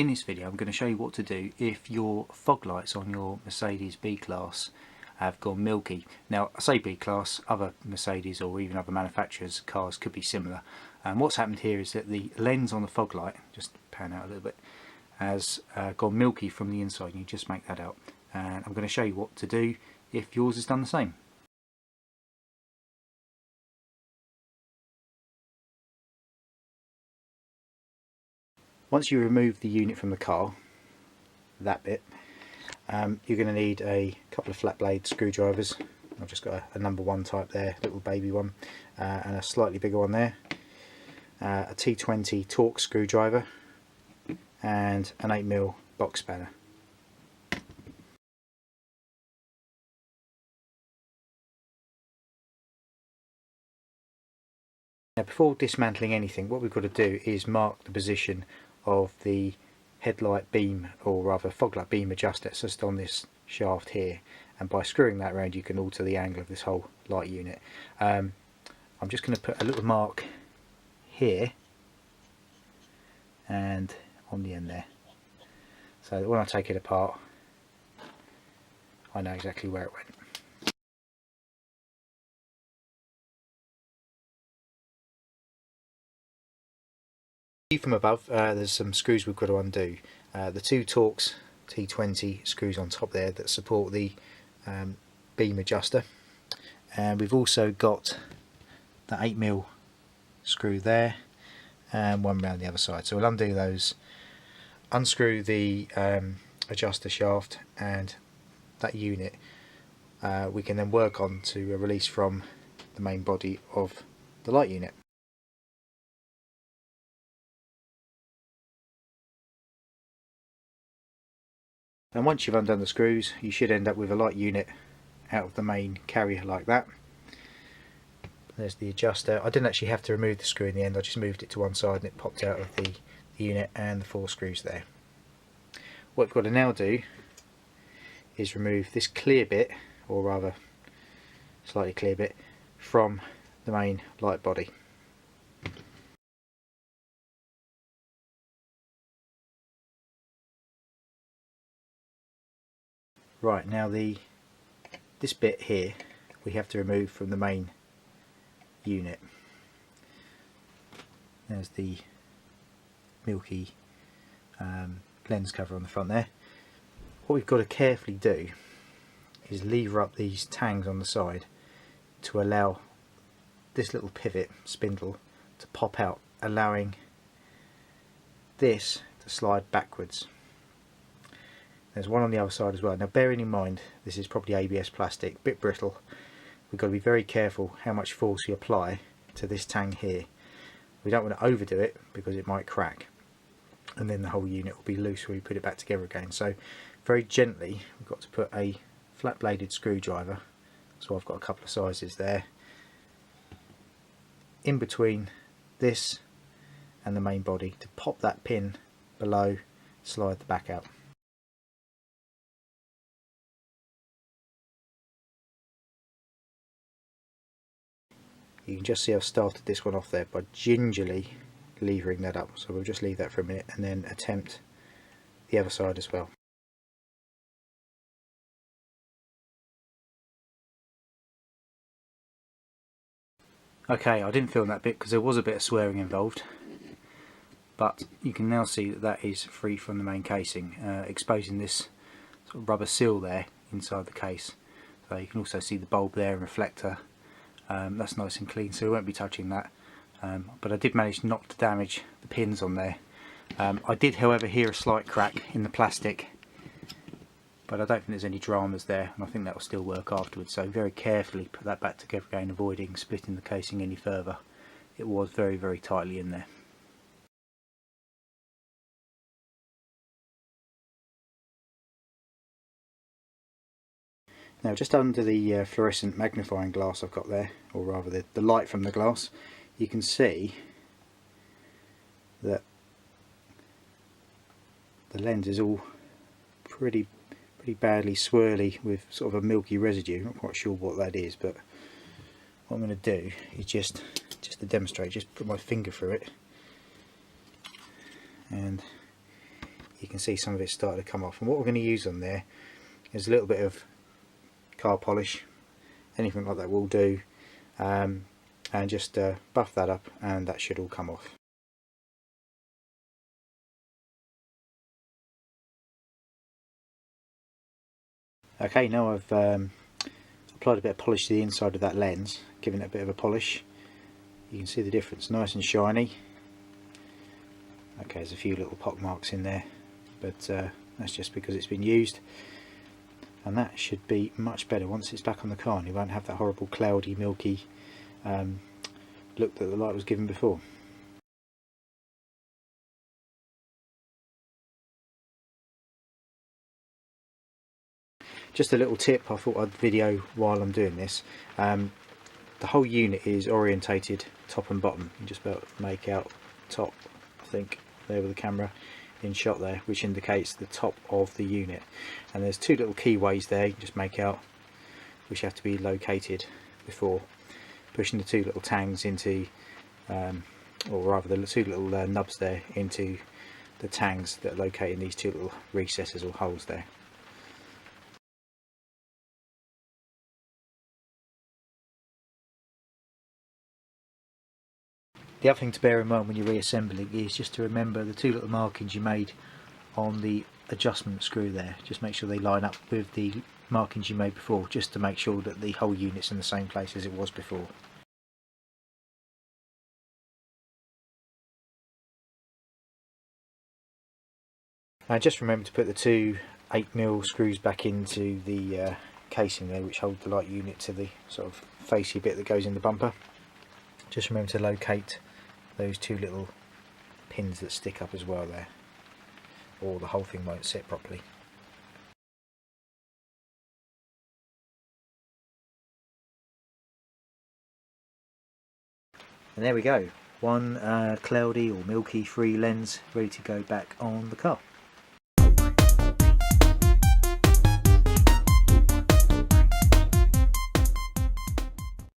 In this video I'm going to show you what to do if your fog lights on your Mercedes B-Class have gone milky. Now I say B-Class, other Mercedes or even other manufacturers' cars could be similar. And what's happened here is that the lens on the fog light, just pan out a little bit, has gone milky from the inside. You just make that out. And I'm going to show you what to do if yours has done the same. Once you remove the unit from the car, that bit, you're going to need a couple of flat blade screwdrivers. I've just got a number 1 type there, little baby one, and a slightly bigger one there, a T-20 Torx screwdriver, and an 8mm box spanner. Now before dismantling anything, what we've got to do is mark the position of the headlight beam, or rather fog light beam adjuster. It's just on this shaft here, and by screwing that around you can alter the angle of this whole light unit. I'm just going to put a little mark here and on the end there, so that when I take it apart I know exactly where it went. From above, there's some screws we've got to undo. The 2 Torx T20 screws on top there that support the beam adjuster, and we've also got the 8mm screw there and one round the other side. So we'll undo those, unscrew the adjuster shaft and that unit. We can then work on to release from the main body of the light unit. And once you've undone the screws, you should end up with a light unit out of the main carrier like that. There's the adjuster. I didn't actually have to remove the screw in the end, I just moved it to one side and it popped out of the unit and the 4 screws there. What we've got to now do is remove this clear bit, or rather slightly clear bit, from the main light body. Right, now this bit here we have to remove from the main unit. There's the milky lens cover on the front there. What we've got to carefully do is lever up these tangs on the side to allow this little pivot spindle to pop out, allowing this to slide backwards. There's one on the other side as well. Now bearing in mind this is probably ABS plastic, a bit brittle, we've got to be very careful how much force we apply to this tang here. We don't want to overdo it because it might crack and then the whole unit will be loose when we put it back together again. So very gently we've got to put a flat bladed screwdriver, so I've got a couple of sizes there, in between this and the main body to pop that pin below, slide the back out. You can just see I've started this one off there by gingerly levering that up, so we'll just leave that for a minute and then attempt the other side as well. Okay, I didn't film that bit because there was a bit of swearing involved, but you can now see that that is free from the main casing, exposing this sort of rubber seal there inside the case. So you can also see the bulb there and reflector. That's nice and clean, so we won't be touching that, but I did manage not to damage the pins on there. I did however hear a slight crack in the plastic, but I don't think there's any dramas there, and I think that will still work afterwards. So very carefully put that back together again, avoiding splitting the casing any further. It was very, very tightly in there. Now just under the fluorescent magnifying glass I've got there, or rather the light from the glass, you can see that the lens is all pretty badly swirly with sort of a milky residue. Not quite sure what that is, but what I'm going to do is just to demonstrate, just put my finger through it, and you can see some of it started to come off. And what we're going to use on there is a little bit of car polish, anything like that will do, and just buff that up, and that should all come off. Okay, now I've applied a bit of polish to the inside of that lens, giving it a bit of a polish. You can see the difference, nice and shiny. Okay, there's a few little pock marks in there, but that's just because it's been used. And that should be much better once it's back on the car, and you won't have that horrible cloudy, milky look that the light was given before. Just a little tip I thought I'd video while I'm doing this. The whole unit is orientated top and bottom. You just about make out top, I think, there with the camera in shot there, which indicates the top of the unit. And there's two little keyways there you can just make out, which have to be located before pushing the two little tangs into, or rather the two little nubs there into the tangs that are located in these two little recesses or holes there. The other thing to bear in mind when you're reassembling is just to remember the two little markings you made on the adjustment screw there. Just make sure they line up with the markings you made before, just to make sure that the whole unit's in the same place as it was before. Just remember to put the two 8mm screws back into the casing there, which hold the light unit to the sort of facey bit that goes in the bumper. Just remember to locate those two little pins that stick up as well there, or the whole thing won't sit properly. And there we go, one cloudy or milky free lens ready to go back on the car.